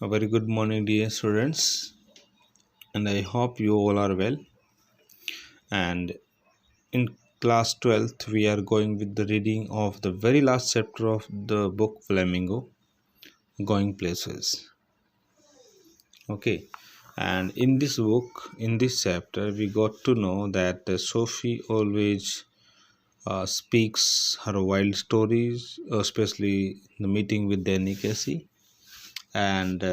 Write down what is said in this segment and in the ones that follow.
A very good morning, dear students, and I hope you all are well. And in class 12th, we are going with the reading of the very last chapter of the book Flamingo, Going Places. Okay, and in this book, in this chapter, we got to know that Sophie always speaks her wild stories, especially the meeting with Danny Casey, and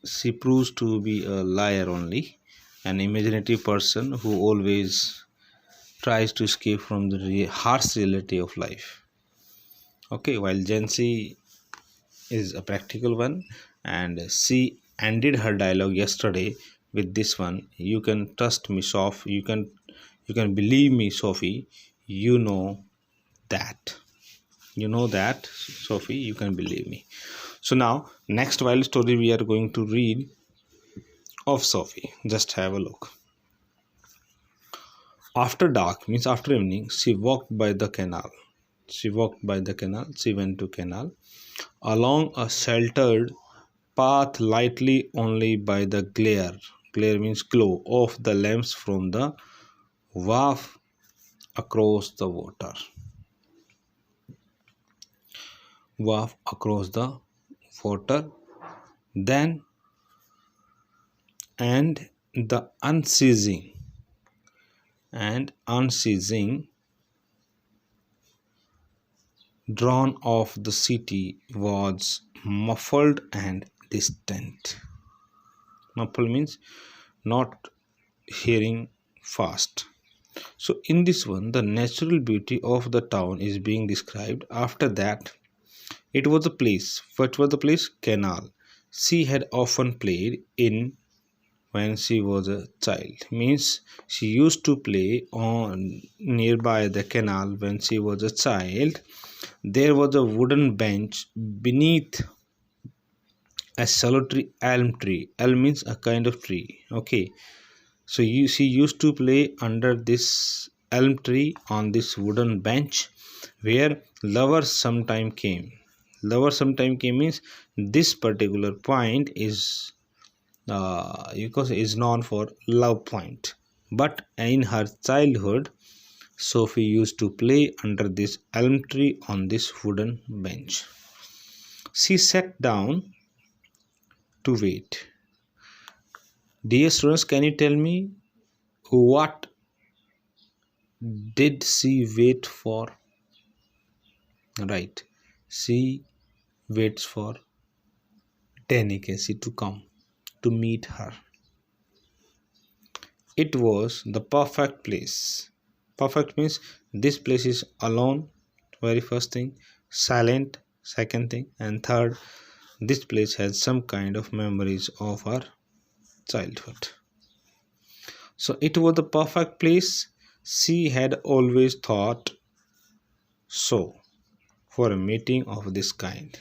she proves to be a liar only, an imaginative person who always tries to escape from the harsh reality of life. Okay, while Jancy is a practical one, and she ended her dialogue yesterday with this one: "You can trust me, Sophie. You can believe me, Sophie. You know that. You know that, Sophie. You can believe me." So now, next wild story we are going to read of Sophie. Just have a look. After dark, means after evening, she walked by the canal. She walked by the canal. She went to canal along a sheltered path, lightly only by the glare. Glare means glow of the lamps from the wharf across the water. Wharf across the water. Then and the unceasing drone of the city was muffled and distant. Muffled means not hearing fast. So in this one, the natural beauty of the town is being described. After that, it was a place. What was the place? Canal. She had often played in when she was a child. Means she used to play on nearby the canal when she was a child. There was a wooden bench beneath a solitary elm tree. Elm means a kind of tree. Okay, so she used to play under this elm tree on this wooden bench where lovers sometime came. Lovers sometime came means this particular point is because is known for love point. But in her childhood, Sophie used to play under this elm tree on this wooden bench. She sat down to wait. Dear students, can you tell me what did she wait for? Right, she waits for Casey to come to meet her. It was the perfect place. Perfect means this place is alone, very first thing, silent, second thing, and third, this place has some kind of memories of her childhood. So it was the perfect place. She had always thought so for a meeting of this kind.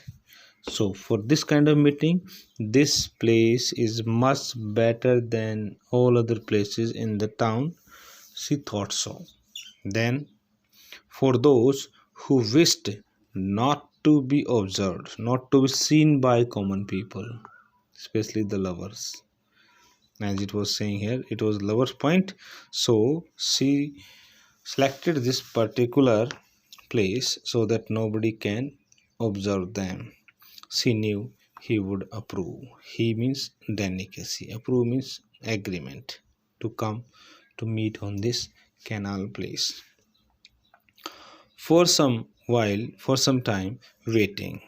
So for this kind of meeting, this place is much better than all other places in the town. She thought so. Then for those who wished not to be observed, not to be seen by common people, especially the lovers, as it was saying here, it was lover's point. So she selected this particular place so that nobody can observe them. She knew he would approve. He means delicacy. Approve means agreement to come to meet on this canal place. For some while, for some time waiting,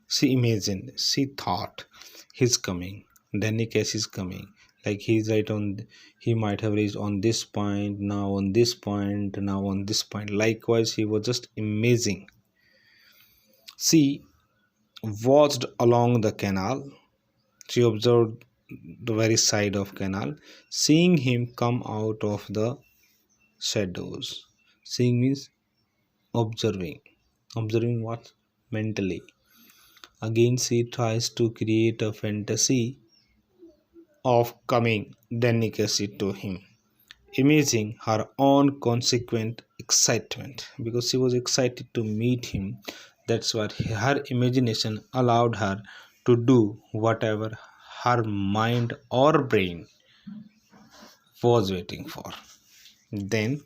she imagined, she thought, he's coming. Danicus is coming. Like he's right on, he might have reached on this point, now on this point, now on this point. Likewise, he was just amazing. She watched along the canal. She observed the very side of canal, seeing him come out of the shadows. Seeing means observing. Observing what? Mentally. Again, she tries to create a fantasy of coming delicacy to him, imaging her own consequent excitement because she was excited to meet him. That's what her imagination allowed her to do whatever her mind or brain was waiting for. Then,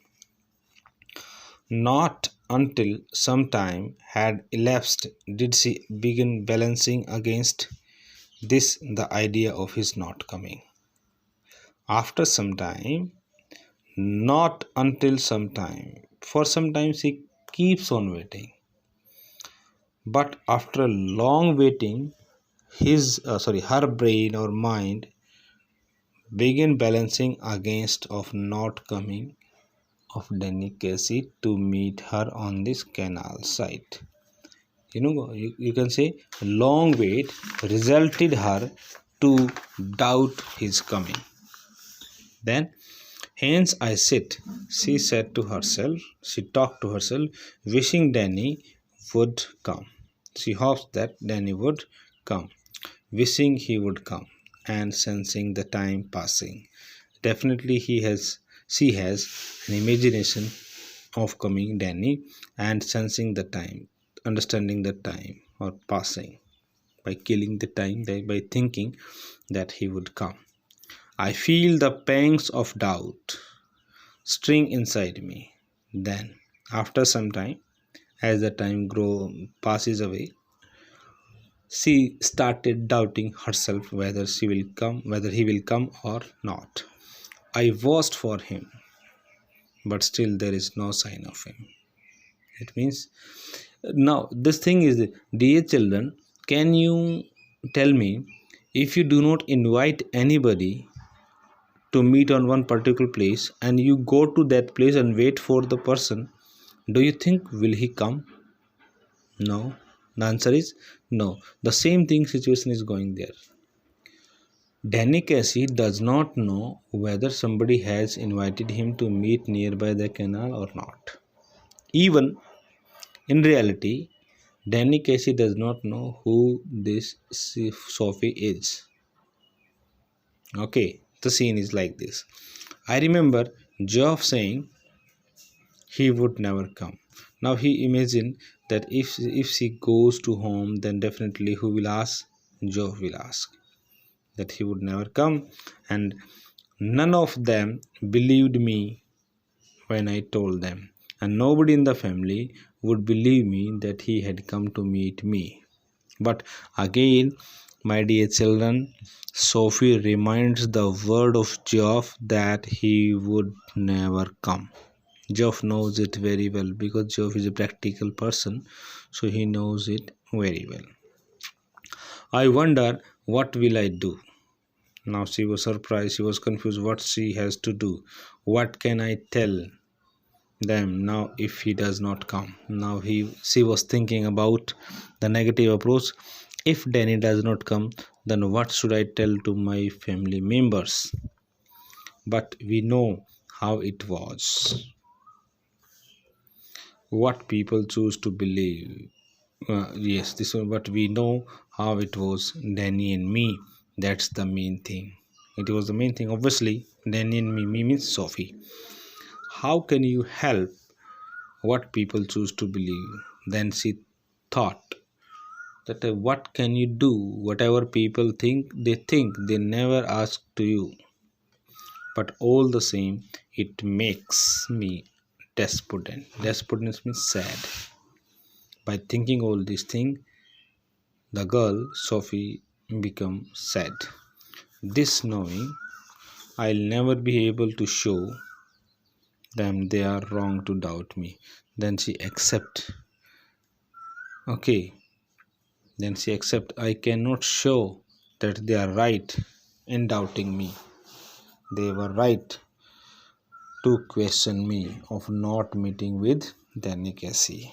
not until some time had elapsed did she begin balancing against this the idea of his not coming. After some time, not until some time, for some time she keeps on waiting. But after a long waiting, her brain or mind began balancing against of not coming of Danny Casey to meet her on this canal site. You can say long wait resulted her to doubt his coming. Then, hence I sit, she said to herself, she talked to herself, wishing Danny would come. She hopes that Danny would come, wishing he would come, and sensing the time passing. Definitely she has an imagination of coming Danny and sensing the time, understanding the time or passing by killing the time by thinking that he would come. I feel the pangs of doubt stirring inside me. Then, after some time, as the time passes away, she started doubting herself whether he will come or not. I watched for him, but still there is no sign of him. It means now this thing is, dear children, can you tell me, if you do not invite anybody to meet on one particular place and you go to that place and wait for the person, do you think will he come? No. The answer is no. The same thing situation is going there. Danny Casey does not know whether somebody has invited him to meet nearby the canal or not. Even in reality, Danny Casey does not know who this Sophie is. Okay, the scene is like this. I remember Geoff saying he would never come. Now he imagined that if she goes to home, then definitely who will ask? Geoff will ask that he would never come, and none of them believed me when I told them, and nobody in the family would believe me that he had come to meet me. But again, my dear children, Sophie reminds the word of Geoff that he would never come. Geoff knows it very well because Geoff is a practical person, so he knows it very well. I wonder what will I do? Now she was surprised, she was confused what she has to do. What can I tell them now if he does not come? Now she was thinking about the negative approach. If Danny does not come, then what should I tell to my family members? But we know how it was. What people choose to believe. Yes, this one, but we know how it was, Danny and me. That's the main thing. It was the main thing. Obviously, Danny and me means Sophie. How can you help what people choose to believe? Then she thought that what can you do? Whatever people think, they never ask to you. But all the same, it makes me despondent. Despondent means sad. By thinking all these things, the girl Sophie become sad. This knowing, I'll never be able to show them they are wrong to doubt me. Then she accept. Okay. Then she accept I cannot show that they are right in doubting me. They were right to question me of not meeting with Danny Casey.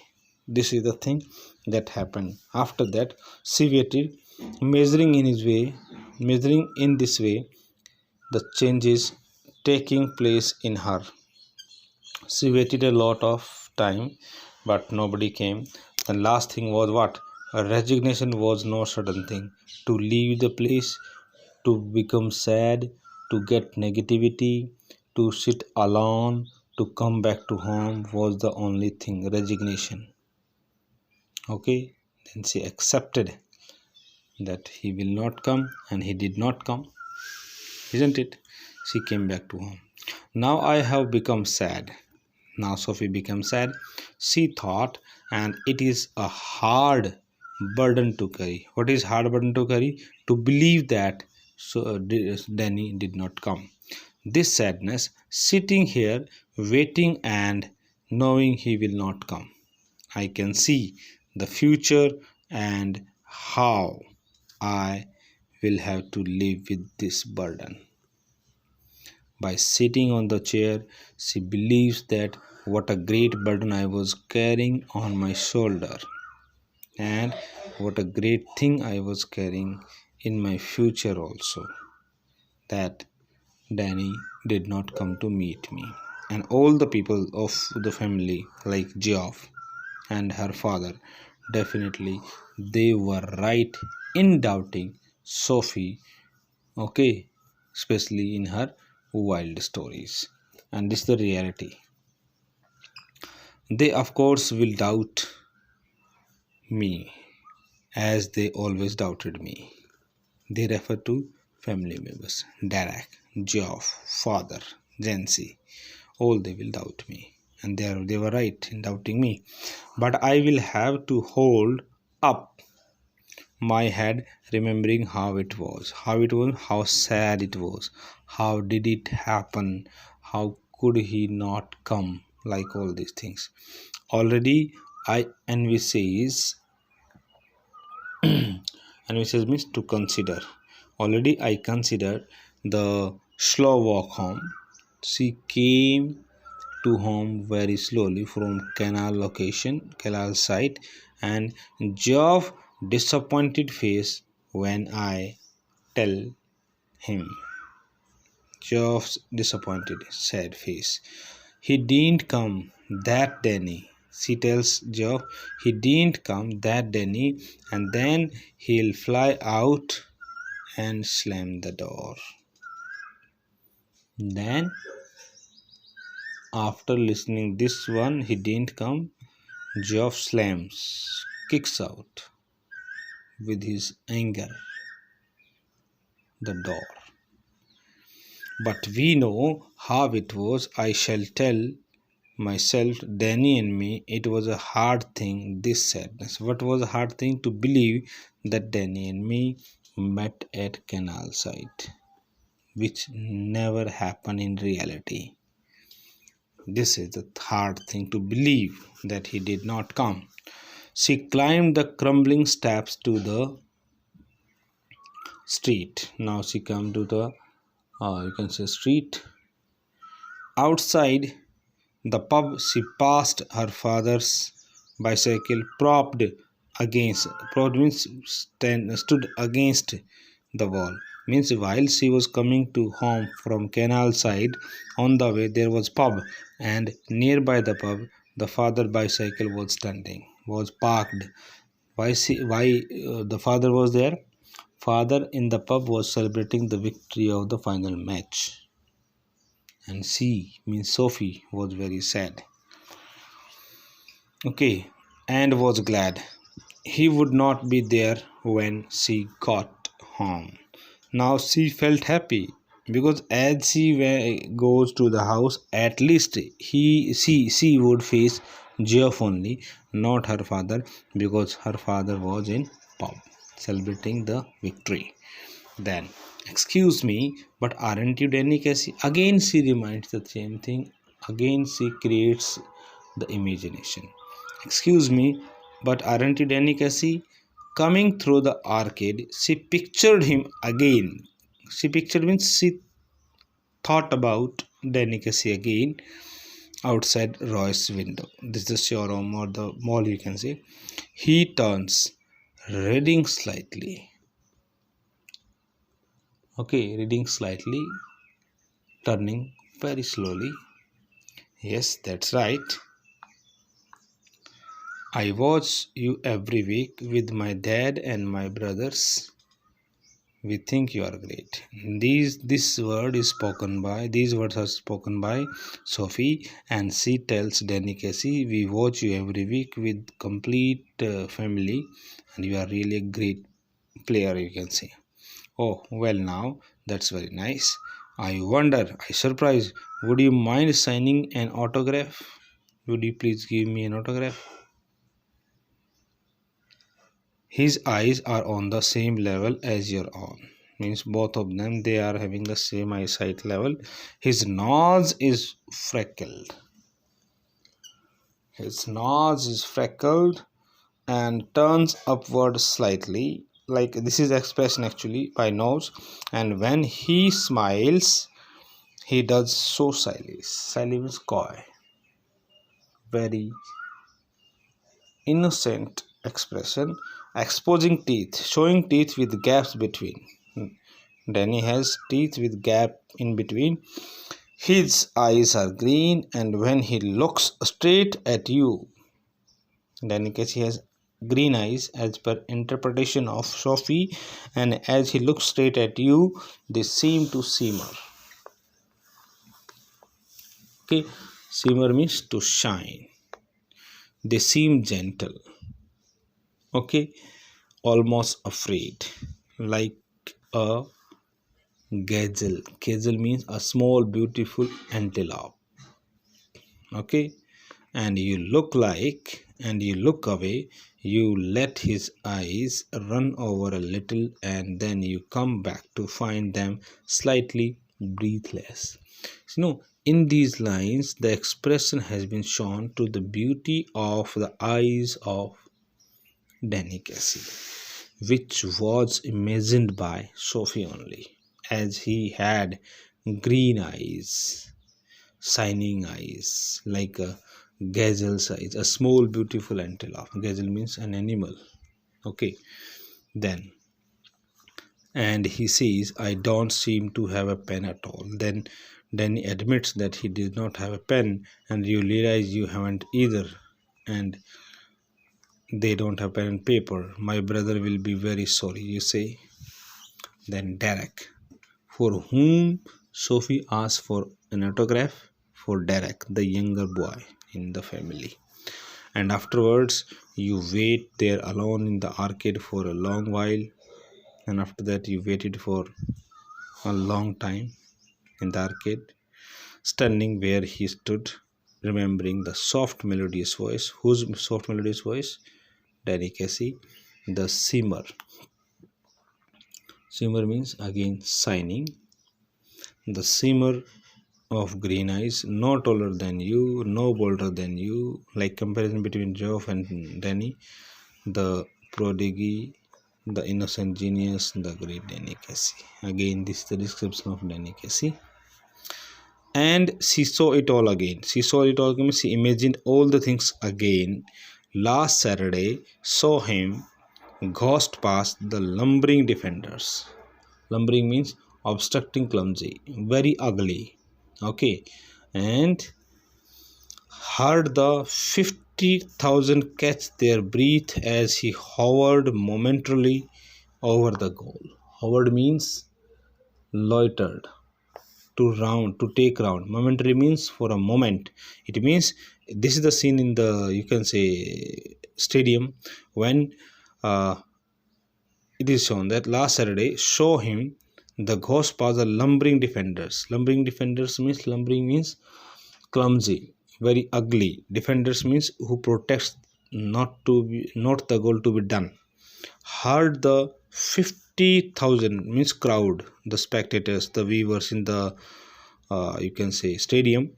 This is the thing that happened. After that, she waited, measuring in this way the changes taking place in her. She waited a lot of time, but nobody came. The last thing was what? A resignation was no sudden thing. To leave the place, to become sad, to get negativity, to sit alone, to come back to home was the only thing. Resignation. Okay, then she accepted that he will not come, and he did not come, isn't it? She came back to home. Now I have become sad. Now Sophie became sad. She thought, and it is a hard burden to carry. What is hard burden to carry? To believe that Danny did not come. This sadness, sitting here, waiting and knowing he will not come. I can see the future and how I will have to live with this burden. By sitting on the chair, she believes that what a great burden I was carrying on my shoulder, and what a great thing I was carrying in my future also, that Danny did not come to meet me. And all the people of the family, like Geoff and her father, definitely they were right in doubting Sophie, okay, especially in her wild stories. And this is the reality. They, of course, will doubt me as they always doubted me. They refer to family members Derek, Geoff, father, Jancy. All they will doubt me. And they were right in doubting me. But I will have to hold up my head, remembering how sad it was, how did it happen, how could he not come, like all these things. Already I envisage, envisage means to consider. Already I considered the slow walk home. She came to home very slowly from canal side, and Geoff disappointed face when I tell him. Geoff's disappointed, sad face. He didn't come that Danny. She tells Geoff he didn't come that Danny, and then he'll fly out and slam the door. Then after listening this one, he didn't come, Geoff slams, kicks out with his anger the door. But we know how it was. I shall tell myself, Danny and me, it was a hard thing, this sadness. What was a hard thing? To believe that Danny and me met at canal side, which never happened in reality. This is the hard thing, to believe that he did not come. She climbed the crumbling steps to the street. Now she come to the you can say street. Outside the pub, she passed her father's bicycle propped means stood against the wall. Means while she was coming to home from canal side, on the way there was pub, and nearby the pub the father bicycle was parked. Why the father was there? Father in the pub was celebrating the victory of the final match, and she means Sophie was very sad, okay, and was glad he would not be there when she got home. Now she felt happy because as goes to the house, at least she would face Geoff only, not her father, because her father was in pub celebrating the victory. Then, excuse me, but aren't you Danny Casey? Again, she reminds the same thing. Again, she creates the imagination. Excuse me, but aren't you Danny Casey? Coming through the arcade, she pictured him again. She pictured means she thought about Danny Casey again outside Roy's window. This is the showroom or the mall, you can say. He turns, reading slightly. Okay, reading slightly, turning very slowly. Yes, that's right. I watch you every week with my dad and my brothers. We think you are great. These words are spoken by Sophie, and she tells Danny Casey, we watch you every week with complete family, and you are really a great player, you can say. Oh, well, now that's very nice. I wonder, I surprise, would you mind signing an autograph? Would you please give me an autograph? His eyes are on the same level as your own. Means both of them, they are having the same eyesight level. His nose is freckled. His nose is freckled and turns upward slightly. Like this is expression actually by nose. And when he smiles, he does so silly. Silly means coy. Very innocent expression. Exposing teeth, showing teeth with gaps between. Danny has teeth with gap in between. His eyes are green, and when he looks straight at you, Danny Casey has green eyes as per interpretation of Sophie, and as he looks straight at you, they seem to simmer. Okay, simmer means to shine. They seem gentle. Okay, almost afraid, like a gazelle. Gazelle means a small, beautiful antelope. Okay, and you look like, and you look away, you let his eyes run over a little, and then you come back to find them slightly breathless. In these lines, the expression has been shown to the beauty of the eyes of Danny Casey, which was imagined by Sophie only, as he had green eyes, shining eyes, like a gazelle's eyes, a small beautiful antelope. Gazelle means an animal. Okay, then, and he says, I don't seem to have a pen at all. Then he admits that he did not have a pen, and you realize you haven't either, and they don't have pen and paper. My brother will be very sorry, you say. Then Derek, for whom Sophie asks for an autograph, for Derek, the younger boy in the family. And afterwards, you wait there alone in the arcade for a long while, and after that, you waited for a long time in the arcade, standing where he stood, remembering the soft melodious voice. Whose soft melodious voice? Danny Casey, the simmer. Simmer means again signing. The simmer of green eyes, no taller than you, no bolder than you, like comparison between Geoff and Danny, the prodigy, the innocent genius, the great Danny Casey. Again, this is the description of Danny Casey. And she saw it all again. She saw it all again. She imagined all the things again. Last Saturday, saw him ghost past the lumbering defenders. Lumbering means obstructing, clumsy, very ugly. Okay, and heard the 50,000 catch their breath as he hovered momentarily over the goal. Hovered means loitered, to take round. Momentary means for a moment. It means this is the scene in the, you can say, stadium, when it is shown that last Saturday show him the ghost pass the lumbering defenders. Lumbering defenders means, lumbering means clumsy, very ugly. Defenders means who protects not the goal to be done. Heard the 50,000 means crowd, the spectators, the viewers in the you can say stadium,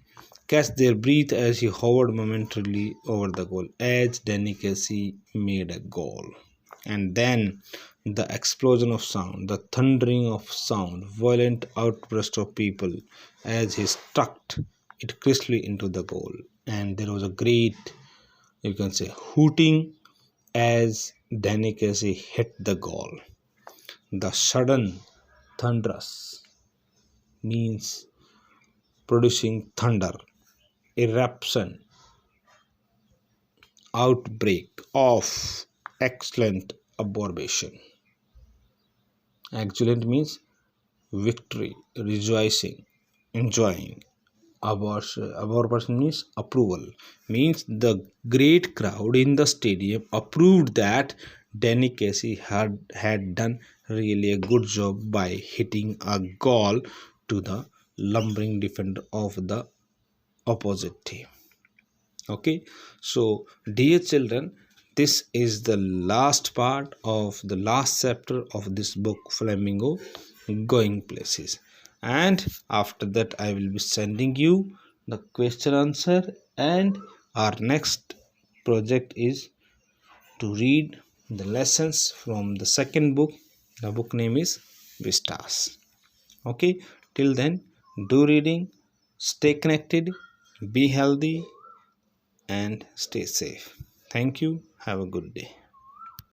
catch their breath as he hovered momentarily over the goal, as Danny Casey made a goal. And then the explosion of sound, the thundering of sound, violent outburst of people as he struck it crisply into the goal. And there was a great, you can say, hooting as Danny Casey hit the goal. The sudden thunderous means producing thunder, eruption, outbreak of excellent abortion. Excellent means victory, rejoicing, enjoying. Abortion means approval. Means the great crowd in the stadium approved that Danny Casey had done really a good job by hitting a goal to the lumbering defender of the opposite team. Okay, so dear children, this is the last part of the last chapter of this book, Flamingo Going Places. And after that, I will be sending you the question answer, and our next project is to read the lessons from the second book. The book name is Vistas. Okay, till then, do reading, stay connected, be healthy, and stay safe. Thank you. Have a good day.